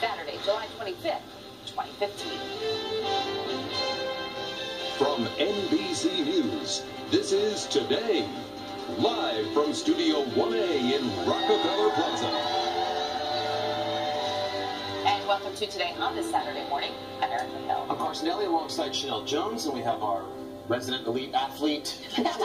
Saturday, July 25th, 2015. From NBC News, this is Today, live from Studio 1A in Rockefeller Plaza. And welcome to Today on this Saturday morning. I'm Erica Hill. I'm Carson Elliott alongside Chanel Jones, and we have our resident elite athlete, Stephanie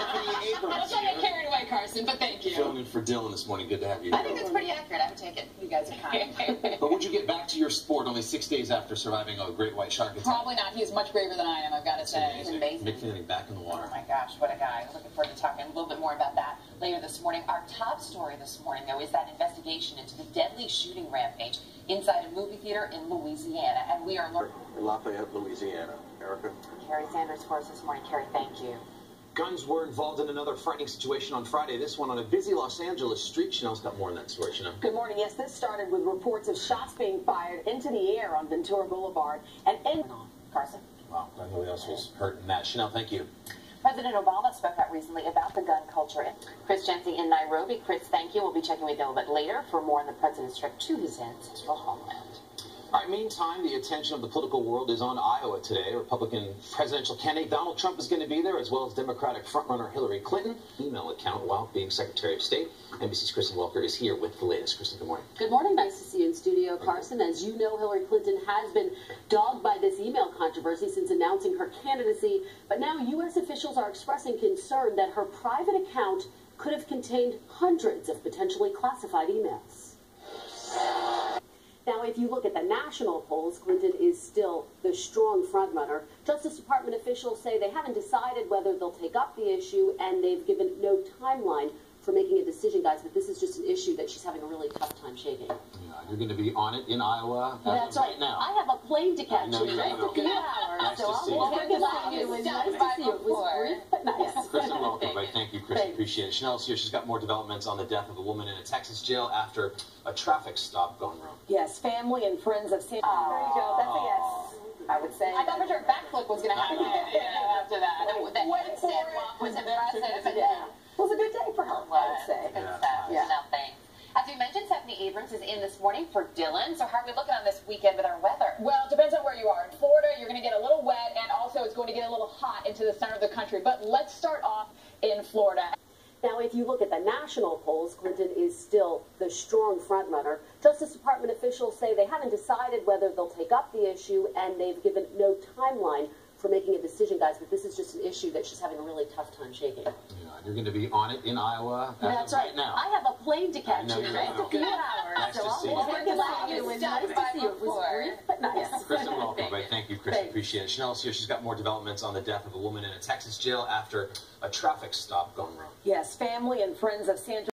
Abrams. I don't get carried away, Carson, but thank you. Filming for Dylan this morning. Good to have you. I think that's pretty accurate. I would take it. You guys are kind. But would you get back to your sport only 6 days after surviving a great white shark attack? Probably not. He is much braver than I am, I've got to say. He's amazing. Mick Fanning back in the water. Oh my gosh, what a guy. Looking forward to talking a little bit more about that later this morning. Our top story this morning, though, is that investigation into the deadly shooting rampage inside a movie theater in Louisiana. And we are learning. In Lafayette, Louisiana. Erica? Carrie Sanders for us this morning. Carrie, thank you. Guns were involved in another frightening situation on Friday. This one on a busy Los Angeles street. Chanel's got more on that story. Chanel. Good morning. Yes, this started with reports of shots being fired into the air on Ventura Boulevard and ended on. Carson? Wow, I know who else was hurt in that. Chanel, thank you. President Obama spoke out recently about the gun culture. Chris Jensen in Nairobi. Chris, thank you. We'll be checking with you a little bit later for more on the president's trip to his ancestral homeland. All right, meantime, the attention of the political world is on Iowa today. Republican presidential candidate Donald Trump is going to be there, as well as Democratic frontrunner Hillary Clinton. Email account while being Secretary of State. NBC's Kristen Welker is here with the latest. Kristen, good morning. Good morning. Nice to see you in studio, Carson. As you know, Hillary Clinton has been dogged by this email controversy since announcing her candidacy. But now U.S. officials are expressing concern that her private account could have contained hundreds of potentially classified emails. Now, if you look at the national polls, Clinton is still the strong frontrunner. Justice Department officials say they haven't decided whether they'll take up the issue, and they've given no timeline for making a decision, guys. But this is just an issue that she's having a really tough time shaking. Yeah, you're going to be on it in Iowa. That's right. Now. I have a plane to catch in you just a few hours, Nice so to I'll see be you. checking out. It was nice to see you. It was brief, but nice. Kristen, welcome. Right, thank you, Kristen. Appreciate it. Chanel's here. She's got more developments on the death of a woman in a Texas jail after a traffic stop gone wrong. Yes, family and friends of San. There you go. That's a yes. I would say. I thought for sure a backflip was going to happen after that. That handstand walk was impressive. Yeah. It was a good day for her, I would say. Good stuff. Yeah. No, thanks. As we mentioned, Stephanie Abrams is in this morning for Dylan. So how are we looking on this weekend with our weather? Well, it depends on where you are. In Florida, you're going to get a little wet, and also it's going to get a little hot into the center of the country. But let's start off in Florida. Now, if you look at the national polls, Clinton is still the strong frontrunner. Justice Department officials say they haven't decided whether they'll take up the issue, and they've given no timeline for making a decision, guys. But this is just an issue that she's having a really tough time shaking. Yeah, you're going to be on it in Iowa. That's right. Now. I have a plane to catch in just a few hours, Nice so to I'll see be you. checking out. It was nice to see you. It was brief, but nice. Kristen, welcome. Right, thank you, Kristen. Appreciate it. Chanel's here. She's got more developments on the death of a woman in a Texas jail after a traffic stop gone wrong. Yes, family and friends of Sandra